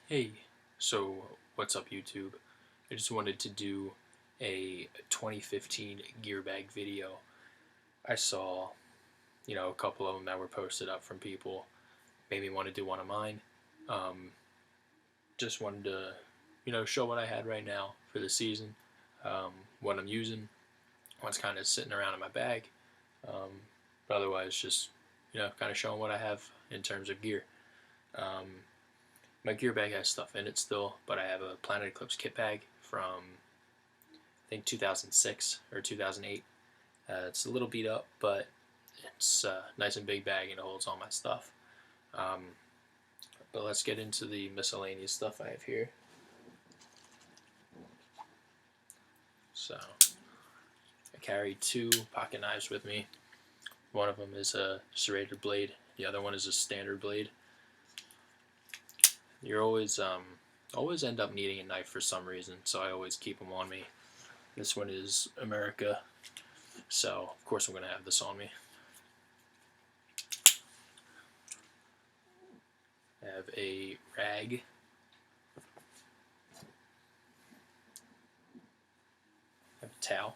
Hey, so what's up YouTube? I just wanted to do a 2015 gear bag video. I saw, a couple of them that were posted up from people. Made me want to do one of mine. Um, just wanted to, show what I had right now for the season, what I'm using, what's kind of sitting around in my bag. Um, but otherwise, just, kind of showing what I have in terms of gear. Um, My gear bag has stuff in it still, but I have a Planet Eclipse kit bag from I think 2006 or 2008. It's a little beat up, but it's a nice and big bag and it holds all my stuff. Um, but let's get into the miscellaneous stuff I have here. So I carry two pocket knives with me. One of them is a serrated blade. The other one is a standard blade. You're always end up needing a knife for some reason, so I always keep them on me. This one is America, so of course I'm going to have this on me. I have a rag. I have a towel.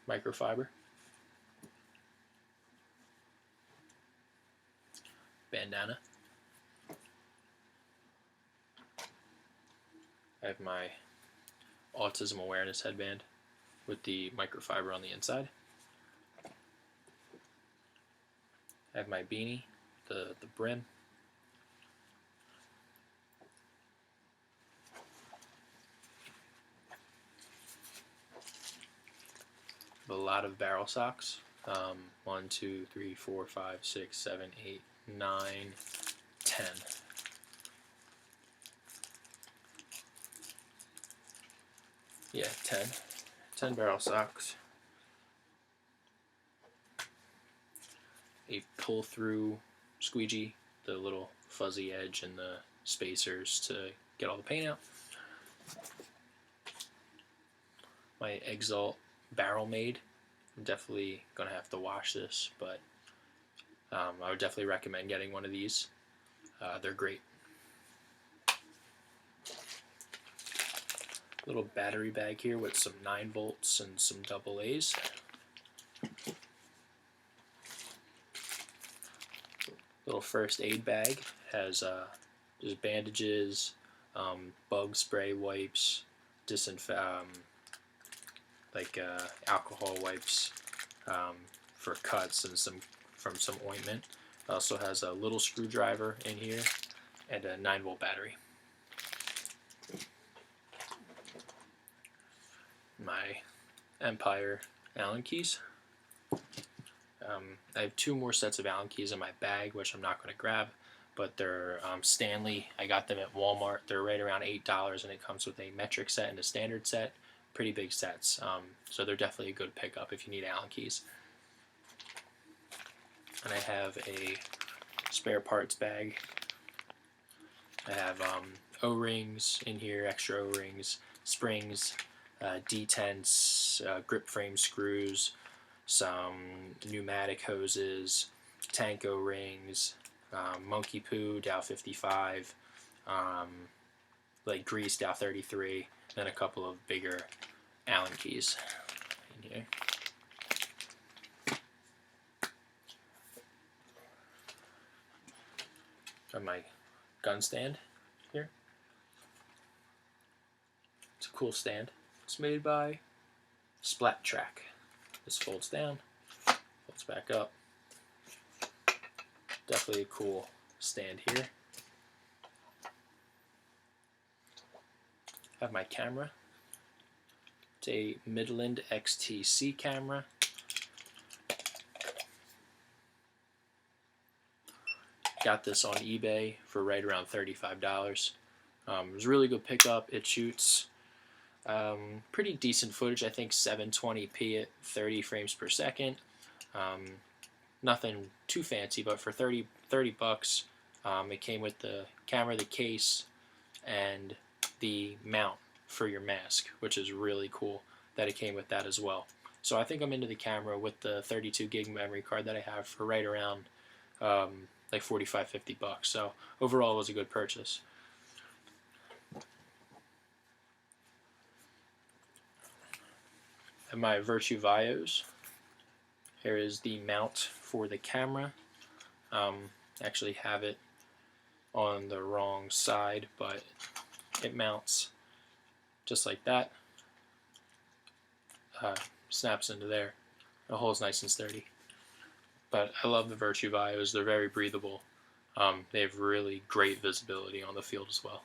Microfiber. Bandana. I have my autism awareness headband with the microfiber on the inside. I have my beanie, the brim. A lot of barrel socks. 1, 2, 3, 4, 5, 6, 7, 8, 9, 10. Yeah, 10. 10 barrel socks. A pull-through squeegee, the little fuzzy edge and the spacers to get all the paint out. My Exalt Barrel Made. I'm definitely going to have to wash this, but I would definitely recommend getting one of these. They're great. Little battery bag here with some 9 volts and some AA's. Little first aid bag has just bandages, bug spray wipes, alcohol wipes for cuts and some ointment. It also has a little screwdriver in here and a 9-volt battery. My Empire Allen keys. I have 2 more sets of Allen keys in my bag, which I'm not going to grab, but they're Stanley. I got them at Walmart. They're right around $8, and it comes with a metric set and a standard set. Pretty big sets, so they're definitely a good pickup if you need Allen keys. And I have a spare parts bag. I have O-rings in here, extra O-rings, springs, detents, grip frame screws, some pneumatic hoses, tank O-rings, monkey poo, Dow 55, like grease, Dow 33, and a couple of bigger Allen keys in here. Got my gun stand here. It's a cool stand. It's made by Splat Track. This folds down, folds back up. Definitely a cool stand here. I have my camera. It's a Midland XTC camera. Got this on eBay for right around $35. It was a really good pickup. It shoots pretty decent footage. I think 720p at 30 frames per second. Nothing too fancy, but for 30 bucks, it came with the camera, the case, and the mount for your mask, which is really cool that it came with that as well. So I think I'm into the camera with the 32 gig memory card that I have for right around like 45, 50 bucks. So overall, it was a good purchase. And my Virtue Vios. Here is the mount for the camera. Actually have it on the wrong side, but it mounts just like that. Snaps into there. The hole's nice and sturdy. But I love the Virtue Vios. They're very breathable. They have really great visibility on the field as well.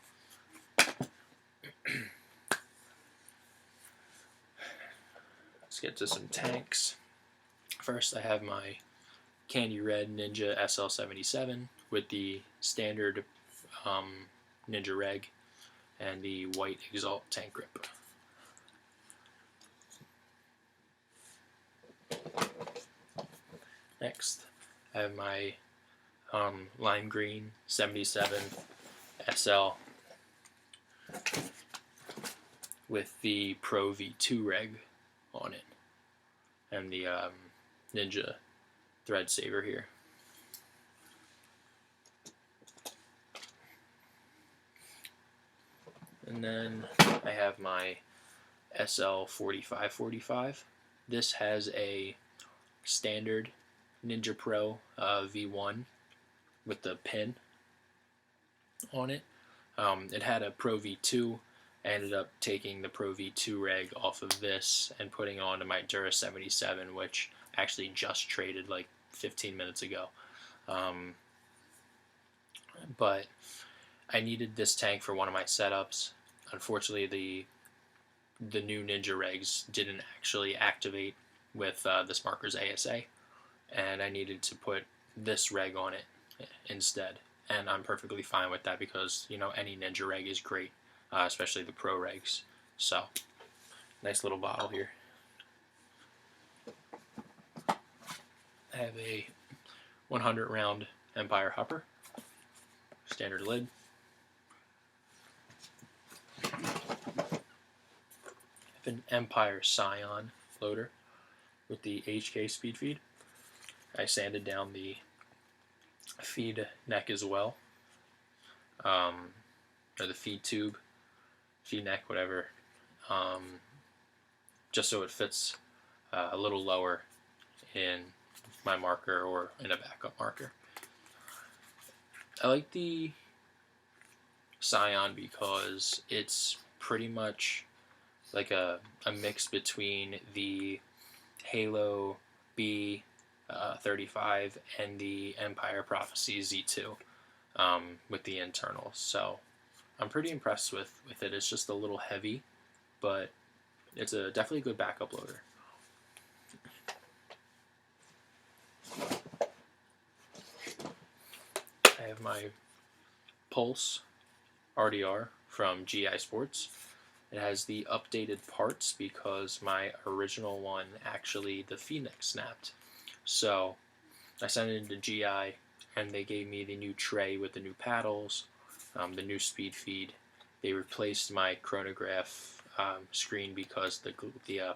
Let's get to some tanks. First, I have my Candy Red Ninja SL77 with the standard Ninja Reg and the white Exalt tank grip. Next, I have my lime green 77 SL with the Pro V2 Reg on it and the Ninja thread saver here. And then I have my SL4545. This has a standard Ninja Pro V1 with the pin on it. It had a Pro V2. I ended up taking the Pro V2 reg off of this and putting it onto my Dura 77, which actually just traded like 15 minutes ago. But I needed this tank for one of my setups. Unfortunately, the new Ninja regs didn't actually activate with this marker's ASA, and I needed to put this reg on it instead. And I'm perfectly fine with that because, you know, any Ninja reg is great, especially the Pro regs. So, nice little bottle here. I have a 100 round Empire hopper, standard lid. I have an Empire Scion loader with the HK speed feed. I sanded down the feed neck as well, or the feed tube, feed neck, whatever, just so it fits a little lower in my marker or in a backup marker. I like the Scion because it's pretty much like a mix between the Halo B35 and the Empire Prophecy Z2 with the internals. So I'm pretty impressed with it. It's just a little heavy, but it's a definitely good backup loader. I have my Pulse RDR from GI Sports. It has the updated parts because my original one, actually, the feed neck snapped. So I sent it into GI and they gave me the new tray with the new paddles, the new speed feed. They replaced my chronograph screen because the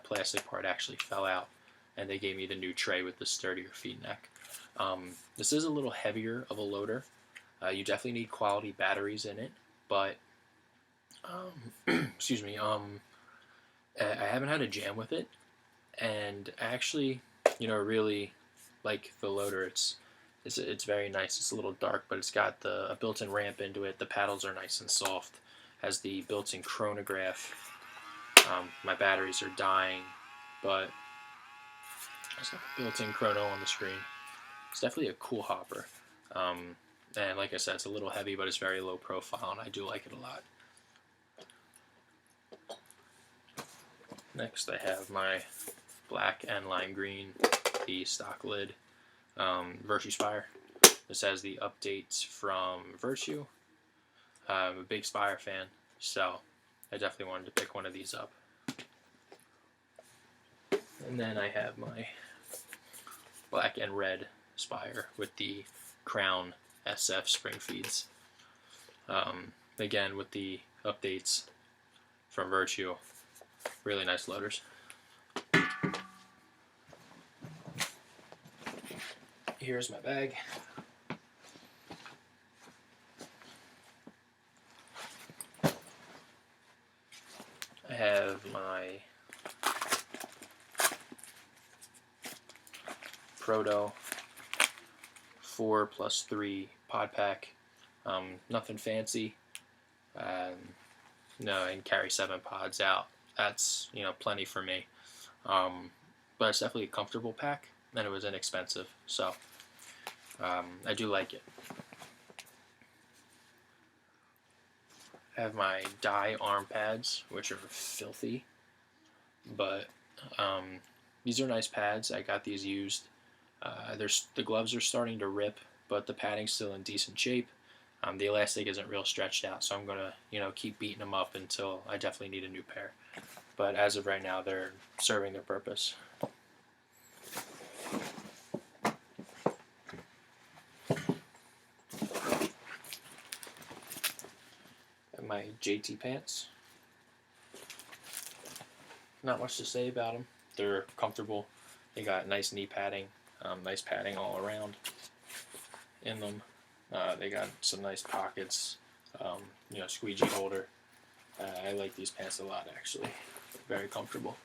plastic part actually fell out, and they gave me the new tray with the sturdier feed neck. This is a little heavier of a loader. You definitely need quality batteries in it, but excuse me, I haven't had a jam with it, and I actually, really like the loader. It's very nice. It's a little dark, but it's got a built-in ramp into it. The paddles are nice and soft. Has the built-in chronograph. My batteries are dying, but it's got a built-in chrono on the screen. It's definitely a cool hopper. And like I said, it's a little heavy, but it's very low profile, and I do like it a lot. Next, I have my black and lime green, the stock lid, Virtue Spire. This has the updates from Virtue. I'm a big Spire fan, so I definitely wanted to pick one of these up. And then I have my black and red Spire with the Crown SF spring feeds. Again, with the updates from Virtue. Really nice loaders. Here's my bag. Proto 4+3 pod pack. Nothing fancy. No, and carry 7 pods out. That's, plenty for me. But it's definitely a comfortable pack, and it was inexpensive, so I do like it. I have my dye arm pads, which are filthy, but these are nice pads. I got these used. The gloves are starting to rip, but the padding's still in decent shape. The elastic isn't real stretched out, so I'm gonna, keep beating them up until I definitely need a new pair. But as of right now, they're serving their purpose. And my JT pants. Not much to say about them. They're comfortable. They got nice knee padding, nice padding all around in them. They got some nice pockets, squeegee holder. I like these pants a lot, actually. Very comfortable.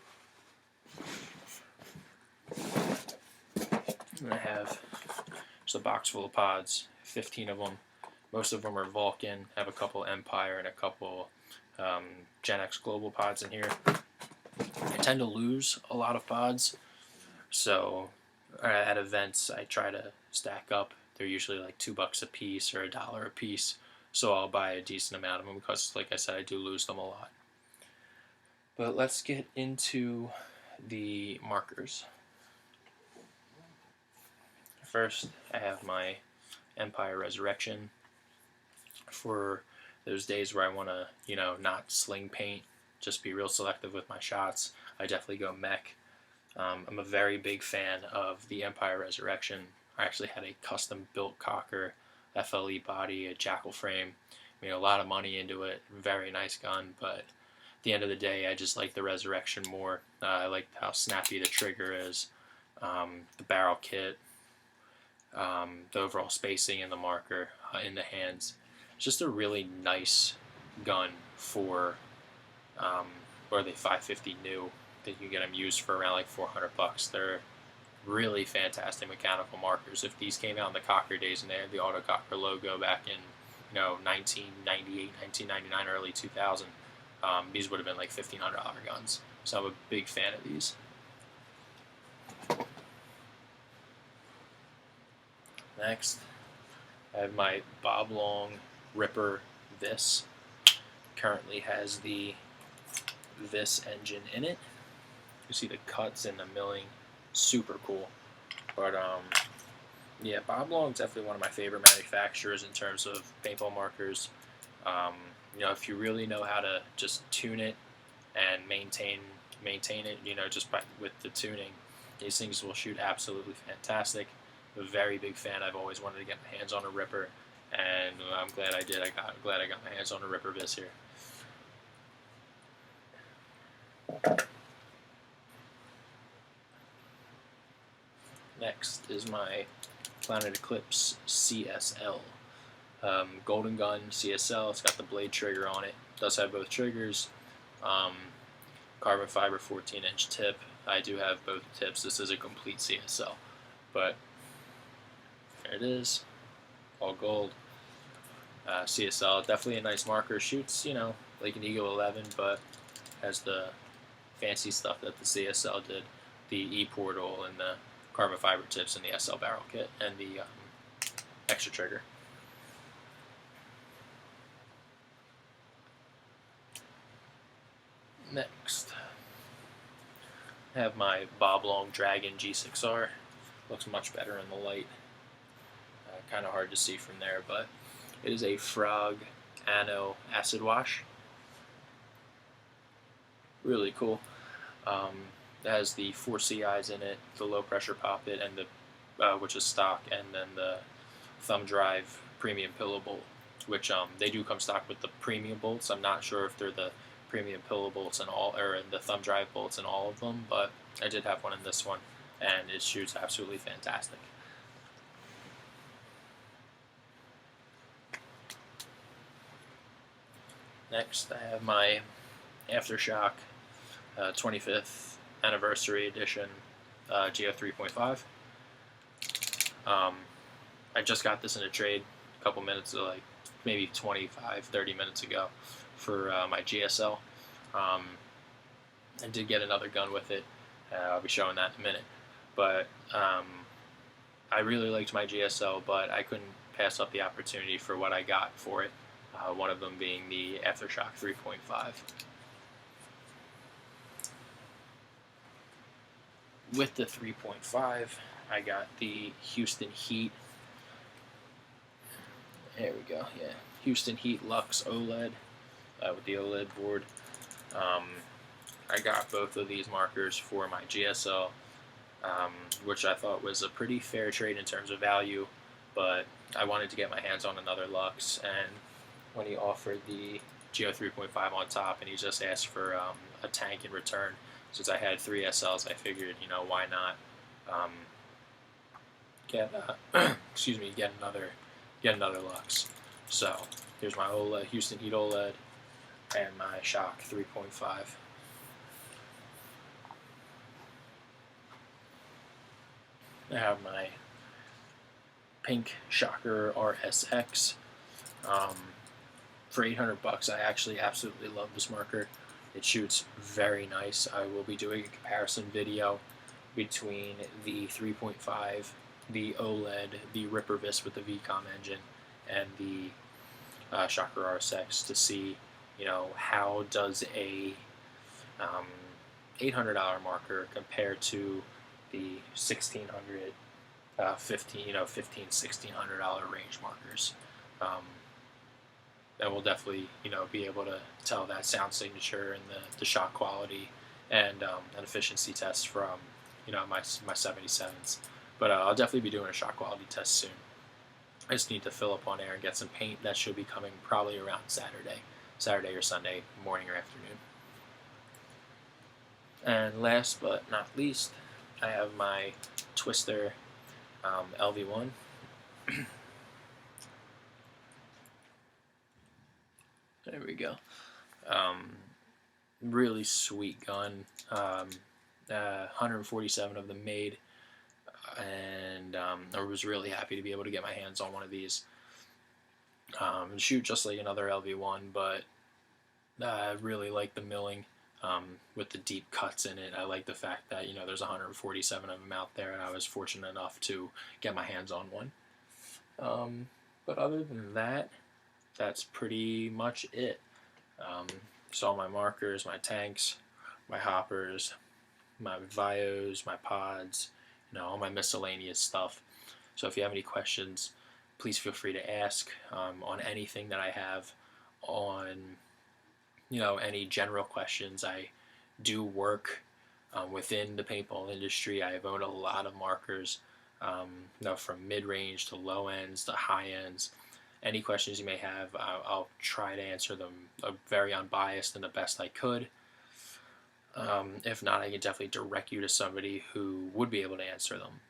And I have just a box full of pods, 15 of them. Most of them are Vulcan. I have a couple Empire and a couple Gen X Global pods in here. I tend to lose a lot of pods, so at events I try to stack up. They're usually like $2 a piece or $1 a piece, so I'll buy a decent amount of them because, like I said, I do lose them a lot. But let's get into the markers. First, I have my Empire Resurrection. For those days where I want to, not sling paint, just be real selective with my shots, I definitely go mech. I'm a very big fan of the Empire Resurrection. I actually had a custom built Cocker FLE body, a jackal frame. I mean, a lot of money into it. Very nice gun, but at the end of the day, I just like the Resurrection more. I like how snappy the trigger is, the barrel kit, the overall spacing in the marker, in the hands. It's just a really nice gun for, or the 550 new. I think you can get them used for around like $400. They're really fantastic mechanical markers. If these came out in the Cocker days and they had the Auto Cocker logo back in 1998, 1999, early 2000, these would have been like $1,500 guns. So I'm a big fan of these. Next, I have my Bob Long Ripper Vis. Currently has the Vis engine in it. You see the cuts and the milling, super cool. But yeah, Bob Long's definitely one of my favorite manufacturers in terms of paintball markers. If you really know how to just tune it and maintain it, just with the tuning, these things will shoot absolutely fantastic. I'm a very big fan. I've always wanted to get my hands on a Ripper, and I'm glad I did. I'm glad I got my hands on a Ripper Vis here. Next is my Planet Eclipse CSL. Golden Gun CSL. It's got the blade trigger on it. It does have both triggers. Carbon fiber 14-inch tip. I do have both tips. This is a complete CSL. But there it is. All gold. CSL. Definitely a nice marker. Shoots, like an Eagle 11, but has the fancy stuff that the CSL did. The E-portal and the carbon fiber tips and the SL barrel kit and the extra trigger. Next, I have my Bob Long Dragon G6R. Looks much better in the light. Kind of hard to see from there, but it is a Frog Anno acid wash. Really cool. It has the 4 CIs in it, the low pressure poppet, and the which is stock, and then the thumb drive premium pillow bolt, which they do come stock with the premium bolts. I'm not sure if they're the premium pillow bolts in all, or the thumb drive bolts in all of them, but I did have one in this one, and it shoots absolutely fantastic. Next, I have my Aftershock 25th Anniversary Edition GO 3.5. I just got this in a trade a couple minutes, like maybe 25, 30 minutes ago for my GSL. Um, I did get another gun with it. I'll be showing that in a minute. But I really liked my GSL, but I couldn't pass up the opportunity for what I got for it. One of them being the Aftershock 3.5. With the 3.5, I got the Houston Heat. There we go, yeah. Houston Heat Lux OLED with the OLED board. I got both of these markers for my GSL, which I thought was a pretty fair trade in terms of value, but I wanted to get my hands on another Lux, and when he offered the Geo 3.5 on top and he just asked for a tank in return, since I had 3 SLs, I figured, why not get excuse me, get another Lux. So here's my OLED, Houston Heat OLED, and my Shock 3.5. I have my pink Shocker RSX. For 800 bucks, I actually absolutely love this marker. It shoots very nice. I will be doing a comparison video between the 3.5, the OLED, the Rippervis with the VCOM engine, and the Shocker RSX to see, how does a $800 marker compare to the $1,600, $1,500, $1,600 range markers. And we'll definitely, be able to tell that sound signature and the shot quality and an efficiency test from, my 77s. But I'll definitely be doing a shot quality test soon. I just need to fill up on air and get some paint. That should be coming probably around Saturday or Sunday morning or afternoon. And last but not least, I have my Twister LV1. There we go. Really sweet gun. 147 of them made, and I was really happy to be able to get my hands on one of these. Shoot just like another LV1, but I really like the milling with the deep cuts in it. I like the fact that there's 147 of them out there, and I was fortunate enough to get my hands on one. But other than that, that's pretty much it. So all my markers, my tanks, my hoppers, my Vios, my pods, all my miscellaneous stuff. So if you have any questions, please feel free to ask on anything that I have, on any general questions. I do work within the paintball industry. I have owned a lot of markers, from mid-range to low ends to high ends. Any questions you may have, I'll try to answer them very unbiased and the best I could. If not, I can definitely direct you to somebody who would be able to answer them.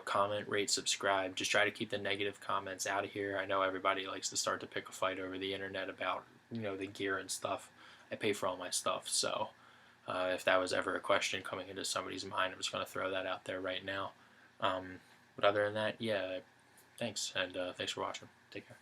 Comment, rate, subscribe. Just try to keep the negative comments out of here. I know everybody likes to start to pick a fight over the internet about, the gear and stuff. I pay for all my stuff, so if that was ever a question coming into somebody's mind, I'm just going to throw that out there right now. But other than that, yeah, thanks, and thanks for watching. Take care.